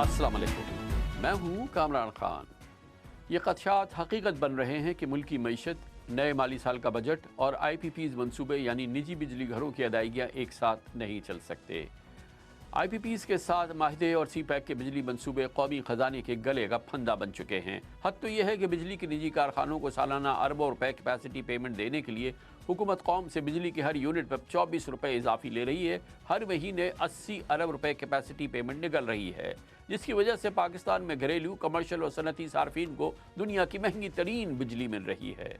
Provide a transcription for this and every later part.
अस्सलाम वालेकुम, मैं हूँ कामरान खान। ये ख़दशात हकीकत बन रहे हैं कि मुल्क की मईशत, नए माली साल का बजट और IPPs मंसूबे यानी निजी बिजली घरों की अदायगियाँ एक साथ नहीं चल सकते। IPPs के साथ माहदे और CPEC के बिजली मंसूबे कौमी ख़जाने के गले का फंदा बन चुके हैं। हद तो यह है कि बिजली के निजी कारखानों को सालाना अरबों रुपए कैपेसिटी पेमेंट देने के लिए हुकूमत कौम से बिजली के हर यूनिट पर 24 रुपये इजाफी ले रही है। हर महीने 80 अरब रुपए कैपेसिटी पेमेंट निकल रही है, जिसकी वजह से पाकिस्तान में घरेलू, कमर्शल और सनती सार्फिन को दुनिया की महंगी तरीन बिजली मिल रही है।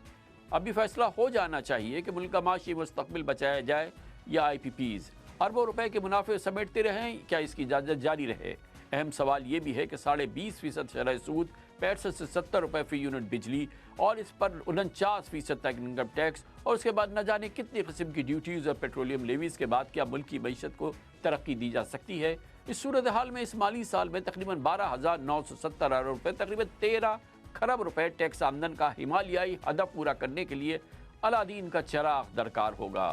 अब भी फैसला हो जाना चाहिए कि मुल्क का माशी मुस्तकबिल बचाया जाए या IPPs अरबों रुपए के मुनाफे समेटते रहें, क्या इसकी इजाज़त जारी रहे। अहम सवाल ये भी है कि 20.5% शरह सूद, 65 से 70 रुपये फी यूनिट बिजली और इस पर 49% तक इनकम टैक्स और उसके बाद न जाने कितनी किस्म की ड्यूटीज़ और पेट्रोलियम लेवीज़ के बाद क्या मुल्क की मईशत को तरक्की दी जा सकती है। इस सूरत हाल में इस माली साल में तकरीबन 12,970 अरब रुपये, तकरीबन 13 खरब रुपए टैक्स आमदन का हिमालयाई हदफ पूरा करने के लिए अलादीन का चिराग दरकार होगा।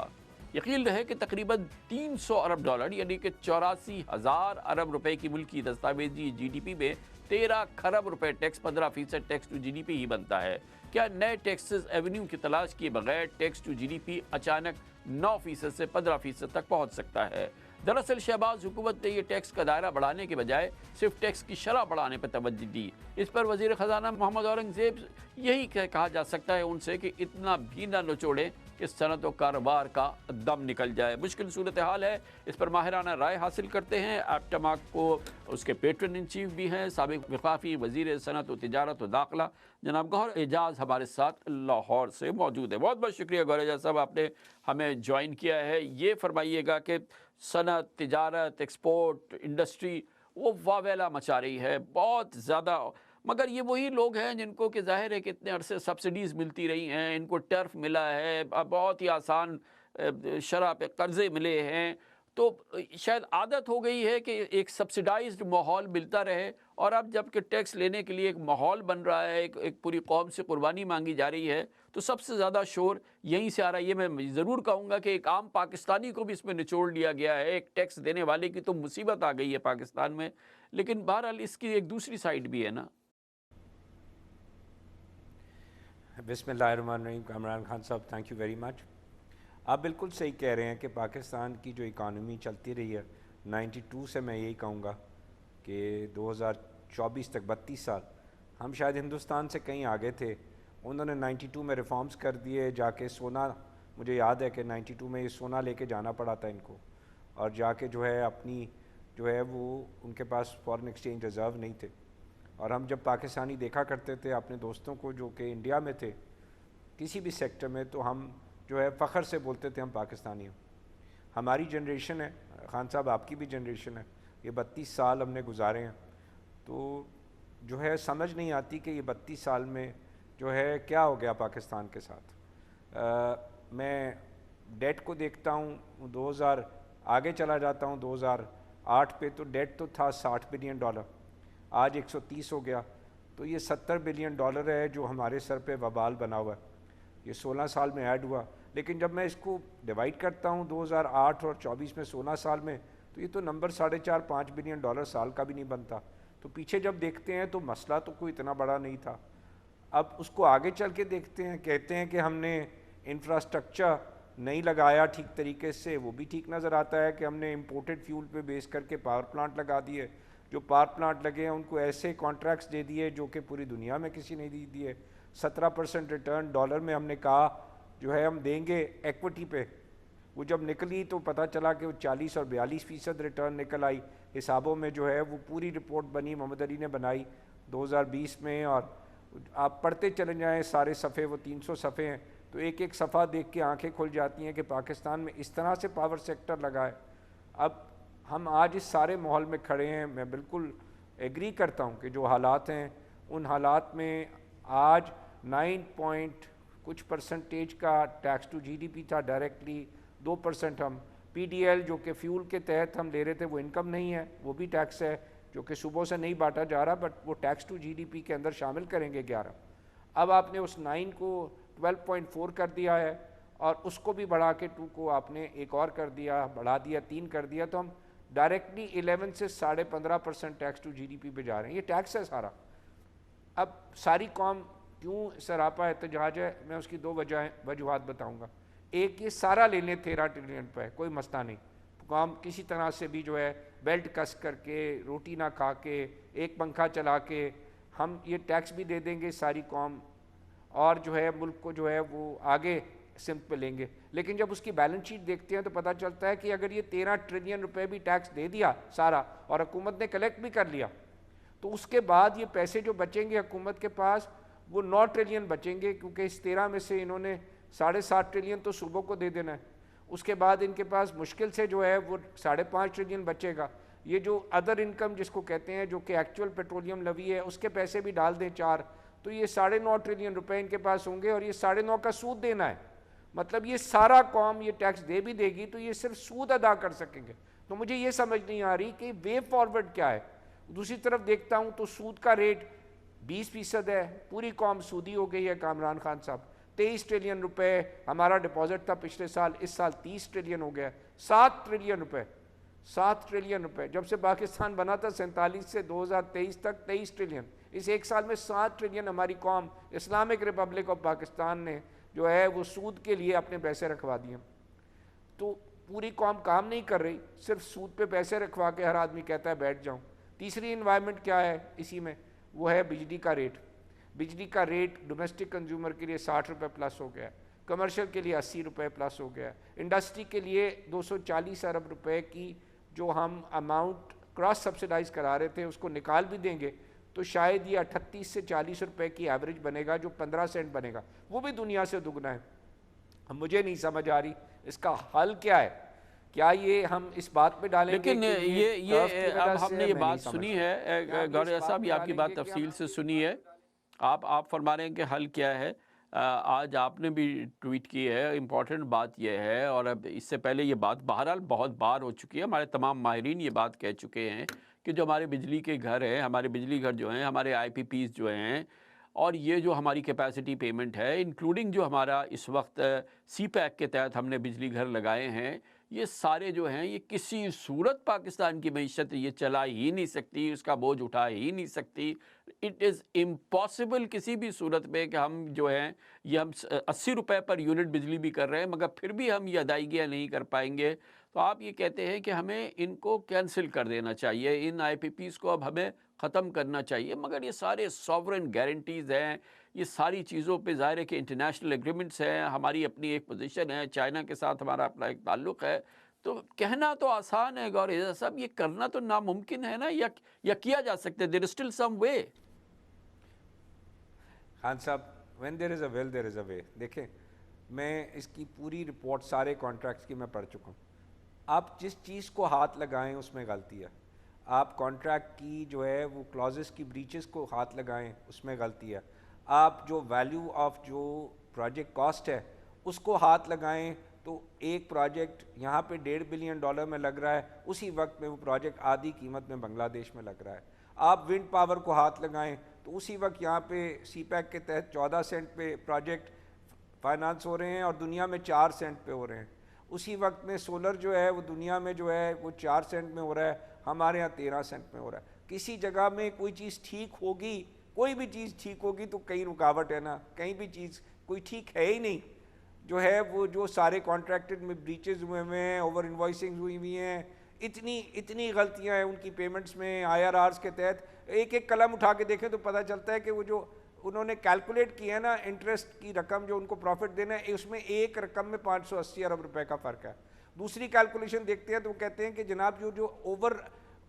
यकीन रहे कि तकरीबन 300 अरब डॉलर यानी कि 84,000 अरब रुपए की मुल्की दस्तावेजी GDP में 13 खरब रुपए टैक्स, 15% टैक्स टू GDP ही बनता है। क्या नए टैक्सेस एवेन्यू की तलाश किए बगैर टैक्स टू GDP अचानक 9% से 15% तक पहुँच सकता है। दरअसल शहबाज हुकूमत ने यह टैक्स का दायरा बढ़ाने के बजाय सिर्फ टैक्स की शरह बढ़ाने पर तवज्जो दी। इस पर वजीर ख़जाना मोहम्मद औरंगज़ेब यही कहा जा सकता है उनसे कि इतना भी ना नचोड़ें कि सनत व कारोबार का दम निकल जाए। मुश्किल सूरत हाल है, इस पर माहिराना राय हासिल करते हैं। एप्टमाक को उसके पेट्रन इन चीफ भी हैं, साबिक़ वफाकी वज़ीर सनत व तिजारत व दाखिला जनाब गौहर एजाज़ हमारे साथ लाहौर से मौजूद है। बहुत बहुत शुक्रिया गौहर एजाज़ साहब, आपने हमें ज्वाइन किया है। ये फरमाइएगा कि सनत, तिजारत, एक्सपोर्ट इंडस्ट्री वो वावेला मचा रही है बहुत ज़्यादा, मगर ये वही लोग हैं जिनको कि ज़ाहिर है कि इतने अरसे सब्सिडीज़ मिलती रही हैं, इनको टर्फ मिला है, बहुत ही आसान शरह पे कर्ज़े मिले हैं, तो शायद आदत हो गई है कि एक सब्सिडाइज्ड माहौल मिलता रहे। और अब जबकि टैक्स लेने के लिए एक माहौल बन रहा है, एक पूरी कौम से कुर्बानी मांगी जा रही है, तो सबसे ज़्यादा शोर यहीं से आ रहा है। ये मैं ज़रूर कहूँगा कि एक आम पाकिस्तानी को भी इसमें निचोड़ लिया गया है। एक टैक्स देने वाले की तो मुसीबत आ गई है पाकिस्तान में, लेकिन बहरहाल इसकी एक दूसरी साइड भी है ना। बिस्मिल्लाहिर्रहमानिर्रहीम। कामरान खान साहब, थैंक यू वेरी मच। आप बिल्कुल सही कह रहे हैं कि पाकिस्तान की जो इकानमी चलती रही है 92 से, मैं यही कहूँगा कि 2024 तक 32 साल हम शायद हिंदुस्तान से कहीं आगे थे। उन्होंने 92 में रिफॉर्म्स कर दिए, जाके सोना, मुझे याद है कि 92 में ये सोना लेके जाना पड़ा था इनको, और जाके जो है अपनी जो है वो उनके पास फॉरेन एक्सचेंज रिज़र्व नहीं थे। और हम जब पाकिस्तानी देखा करते थे अपने दोस्तों को जो कि इंडिया में थे किसी भी सेक्टर में, तो हम जो है फ़ख्र से बोलते थे हम पाकिस्तानी हैं। हमारी जनरेशन है, खान साहब आपकी भी जनरेशन है, ये 32 साल हमने गुजारे हैं, तो जो है समझ नहीं आती कि ये 32 साल में जो है क्या हो गया पाकिस्तान के साथ। मैं डेट को देखता हूँ, 2000 आगे चला जाता हूँ 2008 पे, तो डेट तो था 60 बिलियन डॉलर, आज 130 हो गया, तो ये 70 बिलियन डॉलर है जो हमारे सर पे वबाल बना हुआ है। ये 16 साल में ऐड हुआ, लेकिन जब मैं इसको डिवाइड करता हूँ 2008 और 24 में 16 साल में, तो ये तो नंबर 4.5-5 बिलियन डॉलर साल का भी नहीं बनता। तो पीछे जब देखते हैं तो मसला तो कोई इतना बड़ा नहीं था। अब उसको आगे चल के देखते हैं, कहते हैं कि हमने इंफ्रास्ट्रक्चर नहीं लगाया ठीक तरीके से, वो भी ठीक नज़र आता है कि हमने इम्पोर्टेड फ्यूल पे बेस करके पावर प्लांट लगा दिए। जो पावर प्लांट लगे हैं उनको ऐसे कॉन्ट्रैक्ट्स दे दिए जो कि पूरी दुनिया में किसी ने नहीं दिए। 17% रिटर्न डॉलर में हमने कहा जो है हम देंगे इक्विटी पे, वो जब निकली तो पता चला कि वो 40 और 42% रिटर्न निकल आई। हिसाबों में जो है वो पूरी रिपोर्ट बनी, मोहम्मद अली ने बनाई 2020 में, और आप पढ़ते चले जाएँ सारे सफ़े, वो 300 सफ़े हैं, तो एक एक सफ़ा देख के आँखें खुल जाती हैं कि पाकिस्तान में इस तरह से पावर सेक्टर लगा है। अब हम आज इस सारे माहौल में खड़े हैं। मैं बिल्कुल एग्री करता हूँ कि जो हालात हैं उन हालात में आज 9 कुछ परसेंटेज का टैक्स टू GDP था डायरेक्टली, 2% हम PDL जो कि फ्यूल के तहत हम ले रहे थे वो इनकम नहीं है, वो भी टैक्स है जो कि सुबह से नहीं बांटा जा रहा, बट वो टैक्स टू GDP के अंदर शामिल करेंगे 11। अब आपने उस 9 को 12.4 कर दिया है और उसको भी बढ़ा के 2 को आपने एक और कर दिया, बढ़ा दिया 3 कर दिया, तो हम डायरेक्टली 11 से 15.5% टैक्स टू GDP पे जा रहे हैं। ये टैक्स है सारा। अब सारी कौम क्यों सरापा एहतजाज है, मैं उसकी दो वजूहत बताऊंगा। एक, ये सारा ले लें 13 ट्रिलियन रुपए, कोई मसला नहीं, कौम किसी तरह से भी जो है बेल्ट कस करके, रोटी ना खा के, एक पंखा चला के हम ये टैक्स भी दे देंगे सारी कौम, और जो है मुल्क को जो है वो आगे सिमत पे लेंगे। लेकिन जब उसकी बैलेंस शीट देखते हैं तो पता चलता है कि अगर ये 13 ट्रिलियन रुपए भी टैक्स दे दिया सारा और हुकूमत ने कलेक्ट भी कर लिया, तो उसके बाद ये पैसे जो बचेंगे हुकूमत के पास वो 9 ट्रिलियन बचेंगे, क्योंकि इस 13 में से इन्होंने 7.5 ट्रिलियन तो सूबों को दे देना है। उसके बाद इनके पास मुश्किल से जो है वो 5.5 ट्रिलियन बचेगा। ये जो अदर इनकम जिसको कहते हैं, जो कि एक्चुअल पेट्रोलियम लवी है, उसके पैसे भी डाल दें 4, तो ये 9.5 ट्रिलियन रुपए इनके पास होंगे, और ये 9.5 का सूद देना है। मतलब ये सारा कौम ये टैक्स दे भी देगी तो ये सिर्फ सूद अदा कर सकेंगे। तो मुझे ये समझ नहीं आ रही कि वे फॉरवर्ड क्या है। दूसरी तरफ देखता हूँ तो सूद का रेट 20% है, पूरी कौम सूदी हो गई है। कामरान खान साहब, 23 ट्रिलियन रुपए हमारा डिपॉजिट था पिछले साल, इस साल 30 ट्रिलियन हो गया। 7 ट्रिलियन रुपए, 7 ट्रिलियन रुपए जब से पाकिस्तान बना था 47 से 2023 तक 23 ट्रिलियन, इस एक साल में 7 ट्रिलियन हमारी कौम इस्लामिक रिपब्लिक ऑफ पाकिस्तान ने जो है वो सूद के लिए अपने पैसे रखवा दिए। तो पूरी कौम काम नहीं कर रही, सिर्फ सूद पे पैसे रखवा के हर आदमी कहता है बैठ जाऊं। तीसरी इन्वायरमेंट क्या है इसी में, वो है बिजली का रेट। बिजली का रेट डोमेस्टिक कंज्यूमर के लिए 60 रुपये प्लस हो गया, कमर्शियल के लिए 80 रुपये प्लस हो गया, इंडस्ट्री के लिए 240 अरब रुपए की जो हम अमाउंट क्रॉस सब्सिडाइज करा रहे थे उसको निकाल भी देंगे तो शायद ये 38 से 40 रुपए की एवरेज बनेगा, जो 15 सेंट बनेगा, वो भी दुनिया से दुगना है। मुझे नहीं समझ आ रही इसका हल क्या है। क्या ये हम इस बात पे डालेंगे? लेकिन ये अब हमने ये बात सुनी है गौरिया साहब, ये आपकी बात तफसील से सुनी है। आप फरमा रहे हैं कि हल क्या है। आज आपने भी ट्वीट की है, इम्पॉर्टेंट बात यह है, और अब इससे पहले ये बात बहरहाल बहुत बार हो चुकी है, हमारे तमाम माहिरीन ये बात कह चुके हैं कि जो हमारे बिजली के घर हैं, हमारे बिजली घर जो हैं, हमारे IPPs जो हैं, और ये जो हमारी कैपेसिटी पेमेंट है, इंक्लूडिंग जो हमारा इस वक्त CPEC के तहत हमने बिजली घर लगाए हैं, ये सारे जो हैं ये किसी सूरत पाकिस्तान की मईशत ये चला ही नहीं सकती, उसका बोझ उठा ही नहीं सकती। इट इज़ इम्पॉसिबल किसी भी सूरत में कि हम जो हैं ये हम 80 रुपये पर यूनिट बिजली भी कर रहे हैं मगर फिर भी हम ये अदायगियाँ नहीं कर पाएंगे। तो आप ये कहते हैं कि हमें इनको कैंसिल कर देना चाहिए, इन IPPs को अब हमें ख़त्म करना चाहिए, मगर ये सारे सॉवरेन गारंटीज़ हैं, ये सारी चीज़ों पे ज़ाहिर है कि इंटरनेशनल एग्रीमेंट्स हैं, हमारी अपनी एक पोजीशन है, चाइना के साथ हमारा अपना एक ताल्लुक़ है। तो कहना तो आसान है गौर साहब, ये करना तो नामुमकिन है ना, या किया जा सकता है? There is still some way. Khan sahab, when there is a will there is a way. देखें, मैं इसकी पूरी रिपोर्ट सारे कॉन्ट्रैक्ट्स की मैं पढ़ चुका हूँ। आप जिस चीज़ को हाथ लगाएं उसमें गलती है। आप कॉन्ट्रैक्ट की जो है वो क्लॉजेस की ब्रीचेस को हाथ लगाएं उसमें गलती है। आप जो वैल्यू ऑफ जो प्रोजेक्ट कॉस्ट है उसको हाथ लगाएं तो एक प्रोजेक्ट यहाँ पे $1.5 बिलियन में लग रहा है, उसी वक्त में वो प्रोजेक्ट आधी कीमत में बांग्लादेश में लग रहा है। आप विंड पावर को हाथ लगाएं तो उसी वक्त यहाँ पे CPEC के तहत 14 सेंट पे प्रोजेक्ट फाइनेंस हो रहे हैं और दुनिया में 4 सेंट पे हो रहे हैं। उसी वक्त में सोलर जो है वो दुनिया में जो है वो 4 सेंट में हो रहा है, हमारे यहाँ 13 सेंट में हो रहा है। किसी जगह में कोई चीज़ ठीक होगी, कोई भी चीज़ ठीक होगी तो कहीं रुकावट है ना, कहीं भी चीज़ कोई ठीक है ही नहीं। जो है वो जो सारे कॉन्ट्रैक्टेड में ब्रीचेज हुए हैं, ओवर इन्वॉइसिंग हुई हुई हैं, इतनी गलतियां हैं उनकी पेमेंट्स में। IRRs के तहत एक एक कलम उठा के देखें तो पता चलता है कि वो जो उन्होंने कैलकुलेट किया है ना इंटरेस्ट की रकम जो उनको प्रॉफिट देना है, उसमें एक रकम में 580 अरब रुपए का फ़र्क है। दूसरी कैलकुलेशन देखते हैं तो वो कहते हैं कि जनाब जो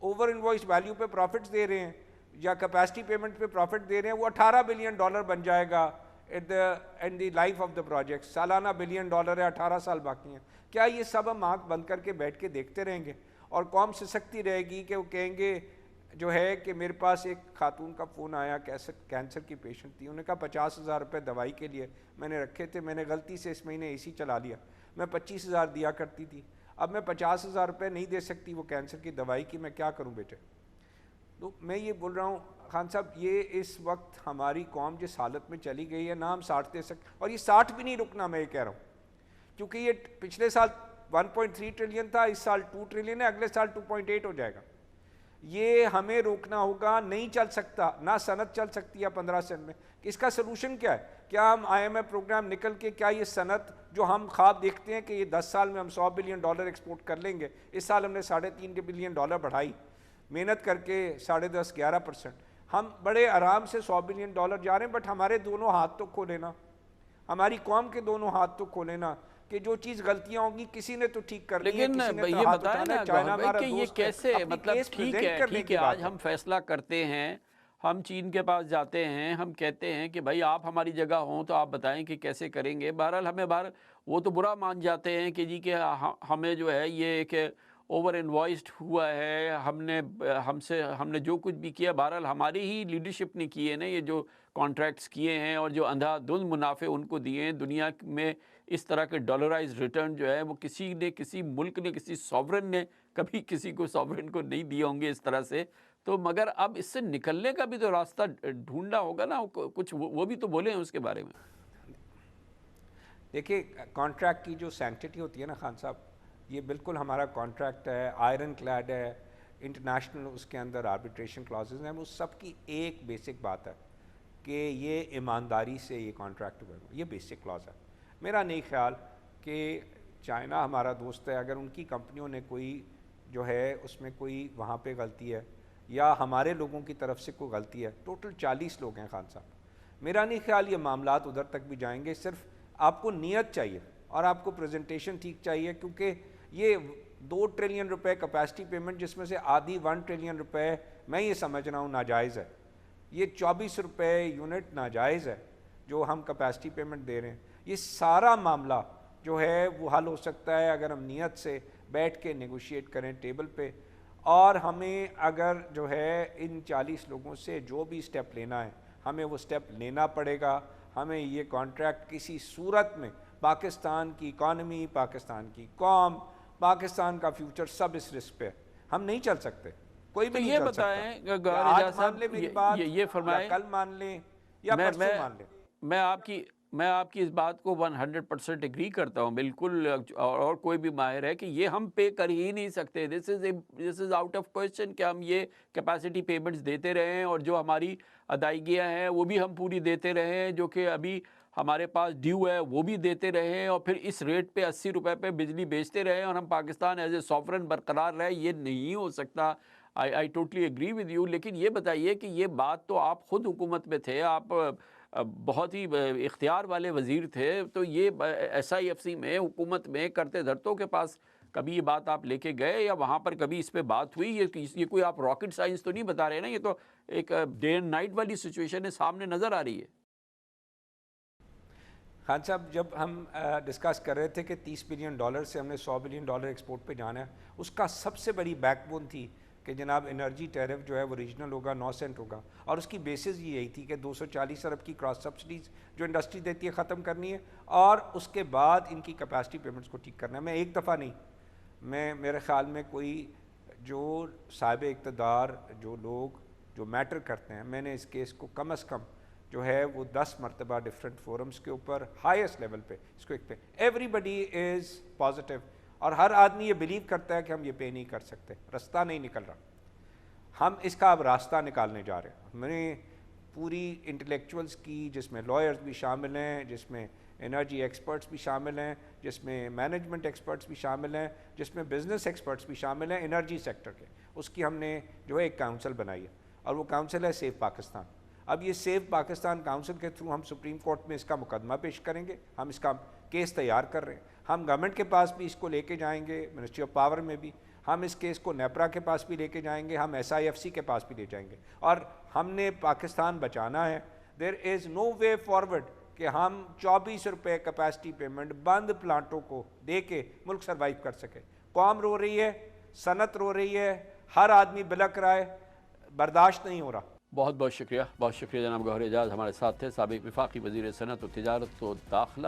ओवर इन्वॉइस वैल्यू पे प्रॉफिट्स दे रहे हैं या कैपेसिटी पेमेंट पे प्रॉफिट दे रहे हैं, वो $18 बिलियन बन जाएगा at the life of the project. सालाना $1 बिलियन है, 18 साल बाकी हैं। क्या ये सब हम आँख बंद करके बैठ के देखते रहेंगे और कौम सशक्ति रहेगी कि वो कहेंगे जो है कि मेरे पास एक खातून का फ़ोन आया, कैंसर की पेशेंट थी, उन्होंने कहा 50,000 रुपये दवाई के लिए मैंने रखे थे, मैंने गलती से इस महीने AC चला लिया, मैं 25,000 दिया करती थी, अब मैं 50,000 रुपये नहीं दे सकती वो कैंसर की दवाई की, मैं क्या करूं बेटे। तो मैं ये बोल रहा हूँ खान साहब, ये इस वक्त हमारी कौम जिस हालत में चली गई है ना, हम 60 दे सकते, और ये 60 भी नहीं रुकना, मैं ये कह रहा हूँ, क्योंकि ये पिछले साल 1.3 ट्रिलियन था, इस साल 2 ट्रिलियन है, अगले साल 2.8 हो जाएगा। ये हमें रोकना होगा, नहीं चल सकता, ना सनत चल सकती है 15 साल में। इसका सोल्यूशन क्या है? क्या हम IMF प्रोग्राम निकल के, क्या ये सनत जो हम ख्वाब देखते हैं कि ये 10 साल में हम $100 बिलियन एक्सपोर्ट कर लेंगे, इस साल हमने $3.5 बिलियन बढ़ाई मेहनत करके 10.5-11%, हम बड़े आराम से $100 बिलियन जा रहे हैं। बट हमारे दोनों हाथ तो खोले ना, हमारी कौम के दोनों हाथ तो खोले ना, कि जो चीज़ गलतियां होंगी किसी ने तो ठीक करनी है, लेकिन किसी ने तो ये हाथ बताया उठाना ना है। चाइना गौहर हमारा भाई कि ये दोस्त है, कैसे, अपनी मतलब केस ठीक प्रेजेंट है करने ठीक की है, बात आज है। हम फैसला करते हैं, हम चीन के पास जाते हैं, हम कहते हैं कि भाई आप हमारी जगह हों तो आप बताएं कि कैसे करेंगे। बहरहाल हमें बार वो तो बुरा मान जाते हैं कि जी कि हमें जो है ये एक ओवर इन्वॉइस्ड हुआ है, हमने जो कुछ भी किया बहरहाल हमारी ही लीडरशिप ने किए ना, ये जो कॉन्ट्रैक्ट्स किए हैं और जो अंधाधुंध मुनाफे उनको दिए हैं। दुनिया में इस तरह के डॉलराइज रिटर्न जो है वो किसी मुल्क ने, किसी सॉवरन ने कभी किसी को सॉवरन को नहीं दिए होंगे इस तरह से। तो मगर अब इससे निकलने का भी तो रास्ता ढूंढना होगा ना, कुछ वो भी तो बोले हैं उसके बारे में। देखिए, कॉन्ट्रैक्ट की जो सैंक्टिटी होती है ना खान साहब, ये बिल्कुल हमारा कॉन्ट्रैक्ट है, आयरन क्लैड है, इंटरनेशनल उसके अंदर आर्बिट्रेशन क्लॉजेज हैं। वो सब की एक बेसिक बात है कि ये ईमानदारी से ये कॉन्ट्रैक्ट हुआ, ये बेसिक क्लॉज है। मेरा नहीं ख्याल कि चाइना हमारा दोस्त है, अगर उनकी कंपनियों ने कोई जो है उसमें कोई वहाँ पे गलती है या हमारे लोगों की तरफ से कोई गलती है, टोटल 40 लोग हैं खान साहब, मेरा नहीं ख्याल ये मामलात उधर तक भी जाएंगे। सिर्फ आपको नीयत चाहिए और आपको प्रेजेंटेशन ठीक चाहिए, क्योंकि ये 2 ट्रिलियन रुपए कैपेसिटी पेमेंट, जिसमें से आधी 1 ट्रिलियन रुपए मैं ये समझ रहा हूँ नाजायज़ है। ये 24 रुपए यूनिट नाजायज़ है जो हम कैपेसिटी पेमेंट दे रहे हैं। ये सारा मामला जो है वो हल हो सकता है अगर हम नीयत से बैठ के नेगोशिएट करें टेबल पे, और हमें अगर जो है इन 40 लोगों से जो भी स्टेप लेना है हमें वो स्टेप लेना पड़ेगा। हमें ये कॉन्ट्रैक्ट किसी सूरत में पाकिस्तान की इकॉनमी, पाकिस्तान की कौम, पाकिस्तान का फ्यूचर सब इस रिस्क पे है। हम नहीं चल सकते, कोई भी तो नहीं ये चल बताएं सकता। गौहर आज एजाज मान ले साहब, मेरी बात, ये फरमाएं, या कल मान लें या मैं परसों मान लें। मैं आपकी इस बात को 100% एग्री करता हूँ बिल्कुल। और कोई भी माहिर है कि ये हम पे कर ही नहीं सकते। This is out of question कि हम ये कैपेसिटी पेमेंट्स देते रहें और जो हमारी अदायगियाँ हैं वो भी हम पूरी देते रहें, जो कि अभी हमारे पास ड्यू है वो भी देते रहें, और फिर इस रेट पे 80 रुपए पे बिजली बेचते रहें और हम पाकिस्तान एज ए सॉवरन बरकरार रहे। ये नहीं हो सकता। I totally agree with you. लेकिन ये बताइए कि ये बात तो आप खुद हुकूमत में थे, आप बहुत ही इख्तियार वाले वज़ीर थे, तो ये SIFC में हुकूमत में करते धरतों के पास कभी ये बात आप लेके गए या वहाँ पर कभी इस पे बात हुई? ये कोई आप रॉकेट साइंस तो नहीं बता रहे ना, ये तो एक डे एंड नाइट वाली सिचुएशन है, सामने नज़र आ रही है। खान साहब, जब हम डिस्कस कर रहे थे कि $30 बिलियन से हमने $100 बिलियन एक्सपोर्ट पे जाना है, उसका सबसे बड़ी बैकबोन थी कि जनाब एनर्जी टैरिफ जो है वो रीजनल होगा, 9 सेंट होगा, और उसकी बेसिस यही थी कि 240 अरब की क्रॉस सब्सिडीज़ जो इंडस्ट्री देती है ख़त्म करनी है, और उसके बाद इनकी कैपेसिटी पेमेंट्स को ठीक करना है। मैं एक दफ़ा नहीं, मैं मेरे ख़्याल में कोई जो साहिब इक़्तिदार जो लोग जो मैटर करते हैं, मैंने इस केस को कम अज़ कम जो है वो 10 मरतबा डिफरेंट फोरम्स के ऊपर हाईएस्ट लेवल पे इसको एक पे, एवरीबडी इज़ पॉजिटिव और हर आदमी ये बिलीव करता है कि हम ये पे नहीं कर सकते, रास्ता नहीं निकल रहा। हम इसका अब रास्ता निकालने जा रहे हैं। मैंने पूरी इंटेलेक्चुअल्स की, जिसमें लॉयर्स भी शामिल हैं, जिसमें एनर्जी एक्सपर्ट्स भी शामिल हैं, जिसमें मैनेजमेंट एक्सपर्ट्स भी शामिल हैं, जिसमें बिजनेस एक्सपर्ट्स भी शामिल हैं एनर्जी सेक्टर के, उसकी हमने जो है एक काउंसिल बनाई है और वो काउंसिल है सेफ पाकिस्तान। अब ये सेफ पाकिस्तान काउंसिल के थ्रू हम सुप्रीम कोर्ट में इसका मुकदमा पेश करेंगे। हम इसका केस तैयार कर रहे हैं, हम गवर्नमेंट के पास भी इसको लेके जाएंगे, मिनिस्ट्री ऑफ पावर में भी हम इस केस को नेपरा के पास भी लेके जाएंगे, हम SIFC के पास भी ले जाएंगे, और हमने पाकिस्तान बचाना है। There is no way forward कि हम 24 रुपये कैपेसिटी पेमेंट बंद प्लांटों को दे के मुल्क सर्वाइव कर सके। कौम रो रही है, सनत रो रही है, हर आदमी बिलक रहा है, बर्दाश्त नहीं हो रहा। बहुत बहुत शुक्रिया जनाब गौहर एजाज हमारे साथ थे, साबिक वफाकी वज़ीर सनअत व तिजारत व दाखिला।